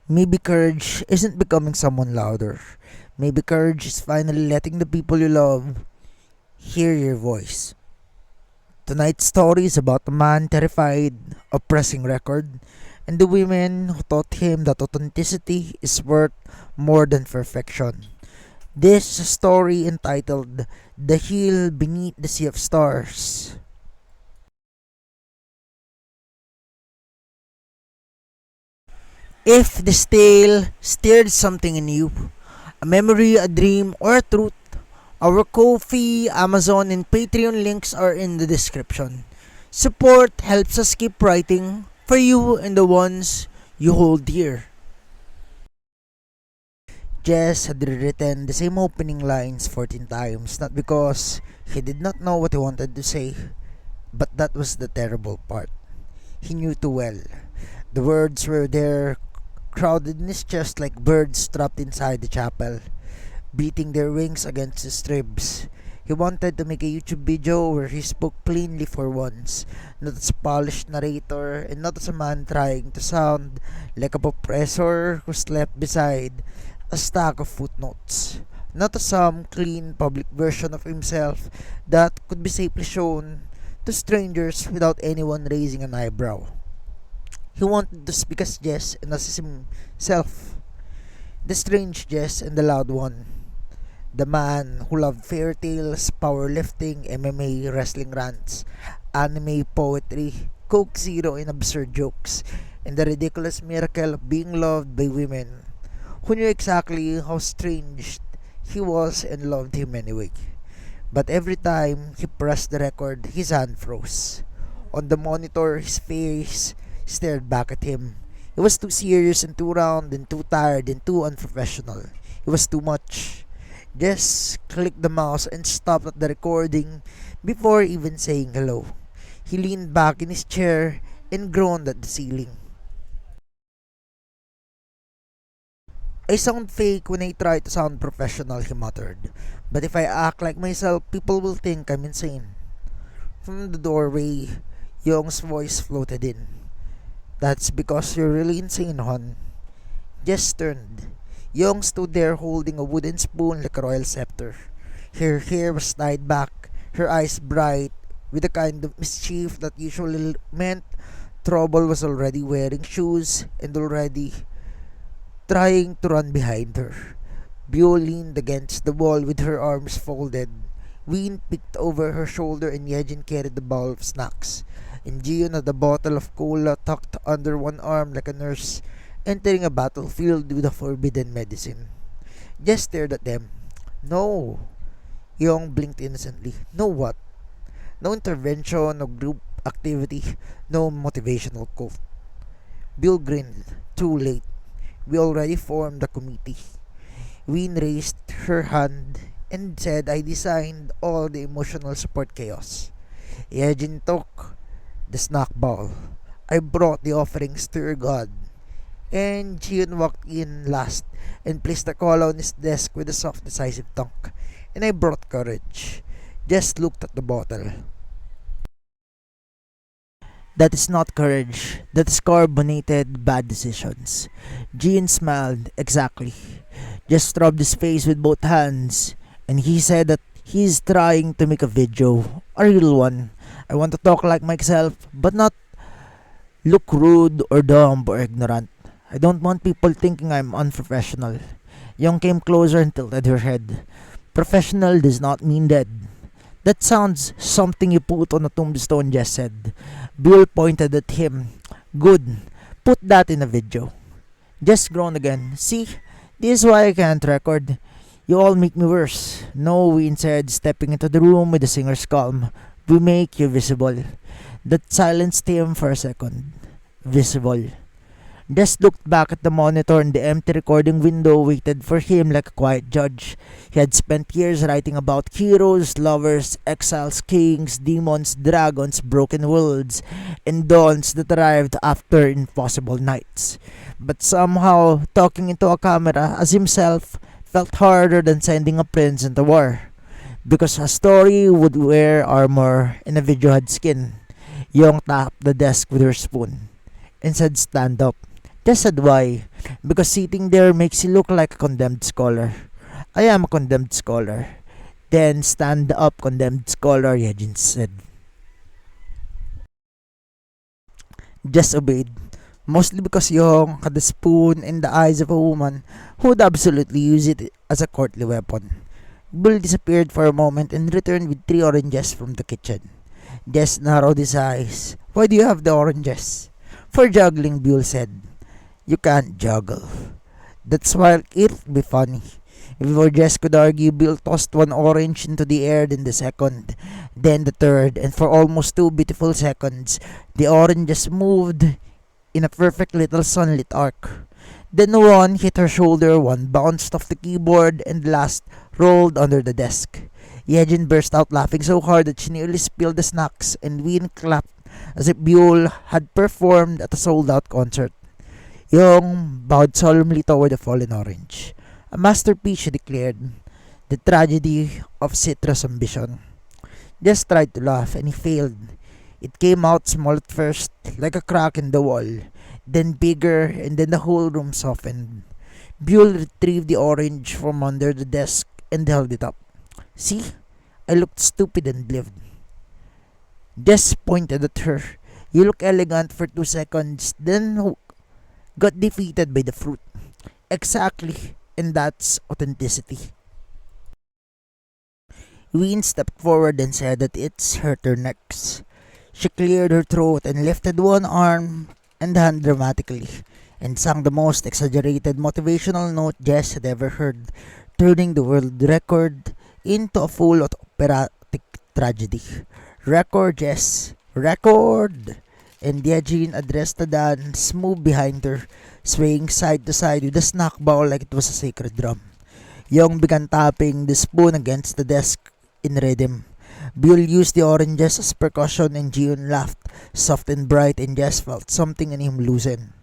Maybe courage isn't becoming someone louder. Maybe courage is finally letting the people you love hear your voice. Tonight's story is about a man terrified of pressing record and the women who taught him that authenticity is worth more than perfection. This story entitled The Hill Beneath the Sea of Stars. If this tale stirred something in you, a memory, a dream, or a truth, our Ko-fi, Amazon, and Patreon links are in the description. Support helps us keep writing for you and the ones you hold dear. Jess had rewritten the same opening lines 14 times, not because he did not know what he wanted to say, but that was the terrible part. He knew too well. The words were there, crowded in his chest like birds trapped inside the chapel, beating their wings against his ribs. He wanted to make a YouTube video where he spoke plainly for once, not as a polished narrator and not as a man trying to sound like a professor who slept beside a stack of footnotes, not as some clean public version of himself that could be safely shown to strangers without anyone raising an eyebrow. He wanted to speak as Jess and as himself, the strange Jess and the loud one. The man who loved fairy tales, powerlifting, MMA, wrestling rants, anime, poetry, Coke Zero, and absurd jokes, and the ridiculous miracle of being loved by women who knew exactly how strange he was and loved him anyway. But every time he pressed the record, his hand froze. On the monitor, his face stared back at him. It was too serious and too round and too tired and too unprofessional. It was too much. Just clicked the mouse and stopped at the recording before even saying hello. He leaned back in his chair and groaned at the ceiling. I sound fake when I try to sound professional, he muttered. But if I act like myself, people will think I'm insane. From the doorway, Young's voice floated in. That's because you're really insane, hon. Jess turned. Young stood there holding a wooden spoon like a royal scepter. Her hair was tied back, her eyes bright, with the kind of mischief that usually meant trouble was already wearing shoes and already trying to run behind her. Bio leaned against the wall with her arms folded. Ween peeked over her shoulder and Yejin carried the bowl of snacks. And Gion had a bottle of cola tucked under one arm like a nurse entering a battlefield with a forbidden medicine. Jess stared at them. No. Young blinked innocently. No what? No intervention, no group activity, no motivational quote. Bill grinned. Too late. We already formed a committee. Ween raised her hand and said I designed all the emotional support chaos. Yejin took the snack bowl. I brought the offerings to your god. And Jiun walked in last and placed the cola on his desk with a soft, decisive thunk. And I brought courage. Just looked at the bottle. That is not courage. That is carbonated bad decisions. Jiun smiled. Exactly. Just rubbed his face with both hands. And he said that he's trying to make a video. A real one. I want to talk like myself, but not look rude or dumb or ignorant. I don't want people thinking I'm unprofessional. Young came closer and tilted her head. Professional does not mean dead. That sounds something you put on a tombstone, Jess said. Bill pointed at him. Good. Put that in a video. Jess groaned again. See? This is why I can't record. You all make me worse. No, Ween said, stepping into the room with the singer's calm. We make you visible. That silenced him for a second. Visible. Des looked back at the monitor and the empty recording window waited for him like a quiet judge. He had spent years writing about heroes, lovers, exiles, kings, demons, dragons, broken worlds, and dawns that arrived after impossible nights. But somehow, talking into a camera as himself felt harder than sending a prince into war. Because a story would wear armor and a video had skin. Young tapped the desk with her spoon and said, stand up. Just said why. Because sitting there makes you look like a condemned scholar. I am a condemned scholar. Then stand up, condemned scholar, Yejin said. Just obeyed. Mostly because Young had a spoon in the eyes of a woman who would absolutely use it as a courtly weapon. Bull disappeared for a moment and returned with 3 oranges from the kitchen. Jess narrowed his eyes. Why do you have the oranges? For juggling, Buell said. You can't juggle. That's why it'll be funny. Before Jess could argue, Bill tossed 1 orange into the air, then the second, then the third, and for almost 2 beautiful seconds, the oranges moved in a perfect little sunlit arc. Then one hit her shoulder, one bounced off the keyboard, and the last rolled under the desk. Yejin burst out laughing so hard that she nearly spilled the snacks, and Win clapped as if Buell had performed at a sold-out concert. Young bowed solemnly toward the fallen orange. A masterpiece, she declared. The tragedy of citrus ambition. Just tried to laugh, and he failed. It came out small at first, like a crack in the wall, then bigger, and then the whole room softened. Buell retrieved the orange from under the desk and held it up. See? I looked stupid and lived. Jess pointed at her. You look elegant for 2 seconds, then got defeated by the fruit. Exactly, and that's authenticity. Ween stepped forward and said that it's her turn next. She cleared her throat and lifted one arm and hand dramatically, and sang the most exaggerated motivational note Jess had ever heard, turning the world record into a full operatic tragedy. Record, Jess. Record! And Yejin addressed the dance, moved behind her, swaying side to side with a snack bowl like it was a sacred drum. Young began tapping the spoon against the desk in rhythm. Buell used the oranges as percussion and Jiun laughed, soft and bright, and Jess felt something in him loosen.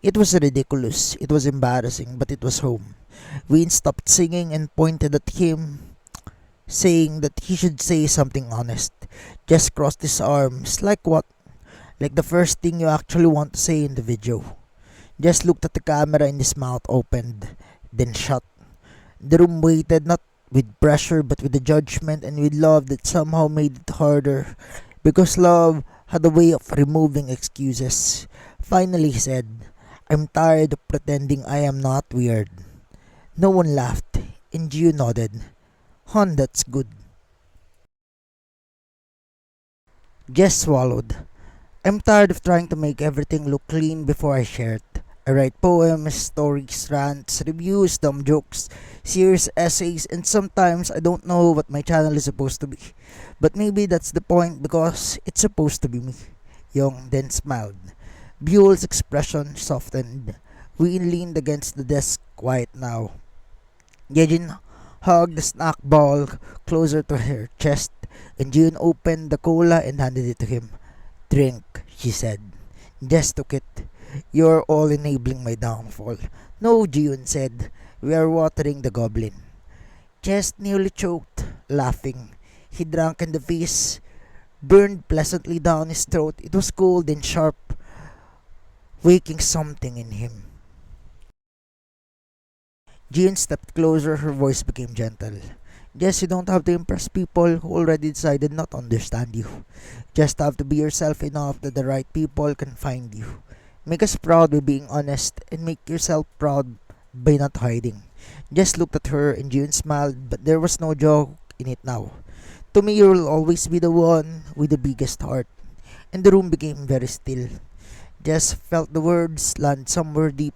It was ridiculous, it was embarrassing, but it was home. Wayne stopped singing and pointed at him, saying that he should say something honest. Jess crossed his arms. Like what? Like the first thing you actually want to say in the video. Jess looked at the camera and his mouth opened, then shut. The room waited, not with pressure but with a judgment and with love that somehow made it harder, because love had a way of removing excuses. Finally he said, I'm tired of pretending I am not weird. No one laughed, and Gio nodded. Hon, that's good. Jess swallowed. I'm tired of trying to make everything look clean before I share it. I write poems, stories, rants, reviews, dumb jokes, serious essays, and sometimes I don't know what my channel is supposed to be. But maybe that's the point because it's supposed to be me. Young then smiled. Buell's expression softened. We leaned against the desk, quiet now. Yejin hugged the snack ball closer to her chest, and June opened the cola and handed it to him. Drink, she said. Jess took it. You're all enabling my downfall. No, June said. We are watering the goblin. Jess nearly choked, laughing. He drank and the face burned pleasantly down his throat. It was cold and sharp, waking something in him. June stepped closer, her voice became gentle. Jess, you don't have to impress people who already decided not to understand you. Just have to be yourself enough that the right people can find you. Make us proud by being honest, and make yourself proud by not hiding. Jess looked at her and June smiled, but there was no joke in it now. To me, you will always be the one with the biggest heart. And the room became very still. Jess felt the words land somewhere deep.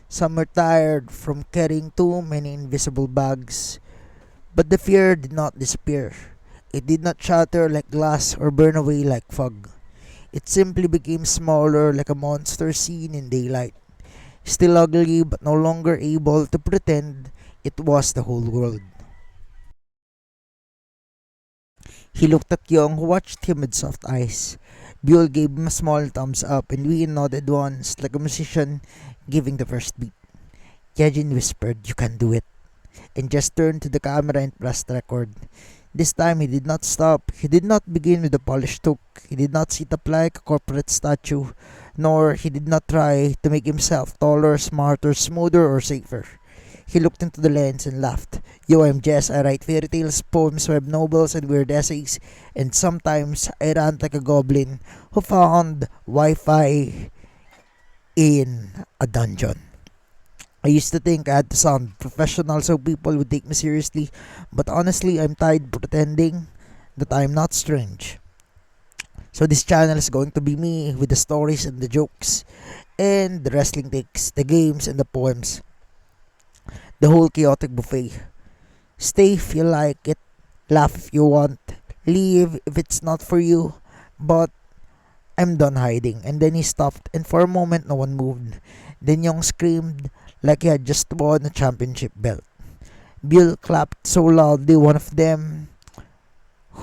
Some were tired from carrying too many invisible bags. But the fear did not disappear. It did not shatter like glass or burn away like fog. It simply became smaller, like a monster seen in daylight. Still ugly, but no longer able to pretend it was the whole world. He looked at Young, who watched him with soft eyes. Buell gave him a small thumbs up, and Wien nodded once, like a musician giving the first beat. Yejin whispered, You can do it, and just turned to the camera and pressed record. This time he did not stop. He did not begin with a polished hook. He did not sit up like a corporate statue, nor he did not try to make himself taller, smarter, smoother, or safer. He looked into the lens and laughed. Yo, I'm Jess. I write fairy tales, poems, web novels, and weird essays, and sometimes I rant like a goblin who found Wi-Fi in a dungeon. I used to think I had to sound professional so people would take me seriously, but honestly, I'm tired pretending that I'm not strange. So this channel is going to be me with the stories and the jokes and the wrestling takes, the games and the poems, the whole chaotic buffet. Stay if you like it, laugh if you want, leave if it's not for you, but I'm done hiding. And then he stopped, and for a moment no one moved. Then Young screamed like he had just won a championship belt. Bill clapped so loudly one of them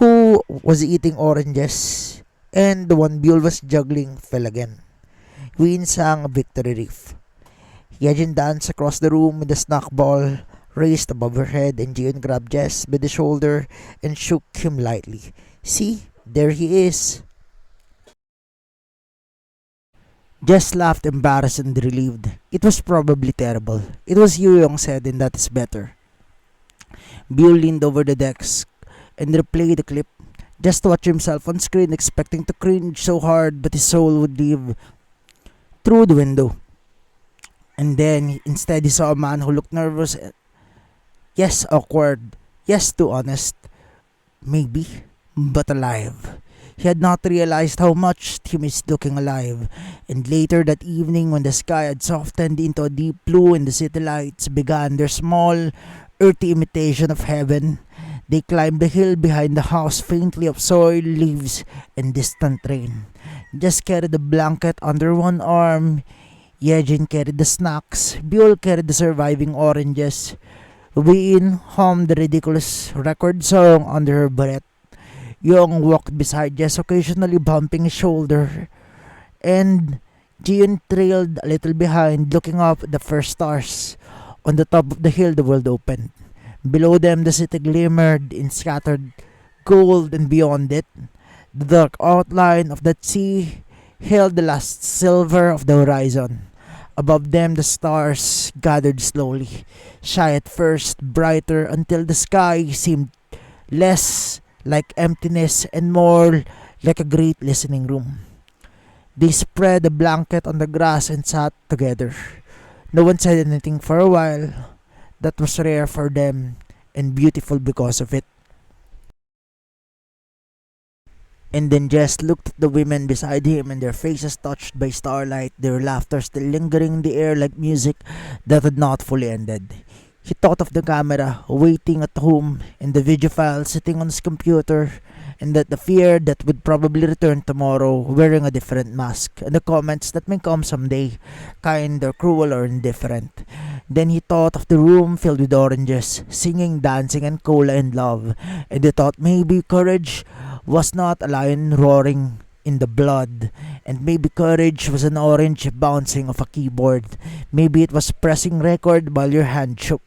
who was eating oranges and the one Bill was juggling fell again. Win sang a victory riff. Yajin danced across the room with a snack ball raised above her head, and Jian grabbed Jess by the shoulder and shook him lightly. See, there he is. Jess laughed, embarrassed and relieved. It was probably terrible. It was Young said, and that is better. Bill leaned over the desk and replayed the clip. Just to watch himself on screen, expecting to cringe so hard, but his soul would leave through the window. And then, instead, he saw a man who looked nervous. Yes, awkward. Yes, too honest. Maybe, but alive. He had not realized how much he missed looking alive. And later that evening, when the sky had softened into a deep blue and the city lights began their small, earthy imitation of heaven, they climbed the hill behind the house faintly of soil, leaves, and distant rain. Just carried the blanket under one arm. Yejin carried the snacks. Biol carried the surviving oranges. Win hummed the ridiculous record song under her breath. Young walked beside Jess, occasionally bumping his shoulder. And Jian trailed a little behind, looking up at the first stars. On the top of the hill, the world opened. Below them, the city glimmered in scattered gold, and beyond it, the dark outline of that sea held the last silver of the horizon. Above them, the stars gathered slowly, shy at first, brighter, until the sky seemed less like emptiness and more like a great listening room. They spread a blanket on the grass and sat together. No one said anything for a while. That was rare for them and beautiful because of it. And then Jess looked at the women beside him, and their faces touched by starlight, their laughter still lingering in the air like music that had not fully ended. He thought of the camera waiting at home and the video file sitting on his computer, and that the fear that would probably return tomorrow wearing a different mask, and the comments that may come someday, kind or cruel or indifferent. Then he thought of the room filled with oranges, singing, dancing, and cola and love, and he thought maybe courage was not a lion roaring in the blood, and maybe courage was an orange bouncing off a keyboard. Maybe it was pressing record while your hand shook.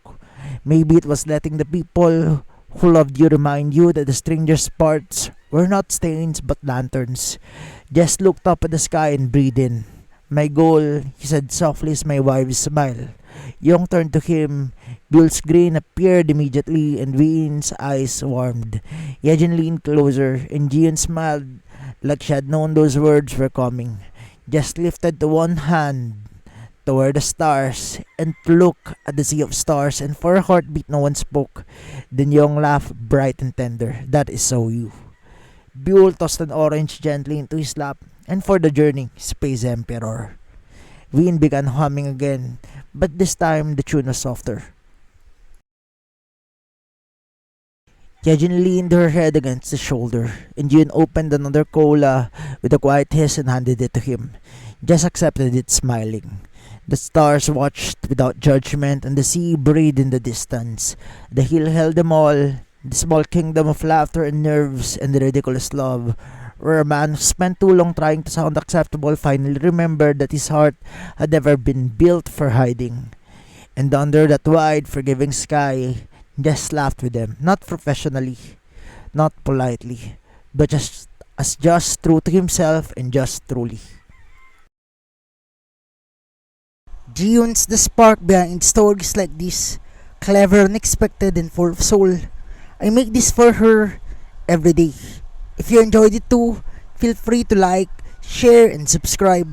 Maybe it was letting the people who loved you remind you that the stranger's parts were not stains but lanterns. Just looked up at the sky and breathed in. My goal, he said softly as my wife smiled. Young turned to him. Bill's grin appeared immediately, and Win's eyes warmed. Yejin leaned closer, and Jian smiled like she had known those words were coming. Just lifted to one hand toward the stars and to look at the sea of stars, and for a heartbeat no one spoke. Then Young laughed, bright and tender. That is so you. Bill tossed an orange gently into his lap, and for the journey, Space Emperor. Win began humming again, but this time the tune was softer. Yejin leaned her head against his shoulder, and Jin opened another cola with a quiet hiss and handed it to him. Just accepted it, smiling. The stars watched without judgment, and the sea breathed in the distance. The hill held them all, the small kingdom of laughter and nerves and ridiculous love, where a man who spent too long trying to sound acceptable finally remembered that his heart had never been built for hiding. And under that wide, forgiving sky, Jess laughed with them, not professionally, not politely, but just true to himself and just truly. Jiyun's the spark behind stories like this, clever, unexpected, and full of soul. I make this for her every day. If you enjoyed it too, feel free to like, share, and subscribe.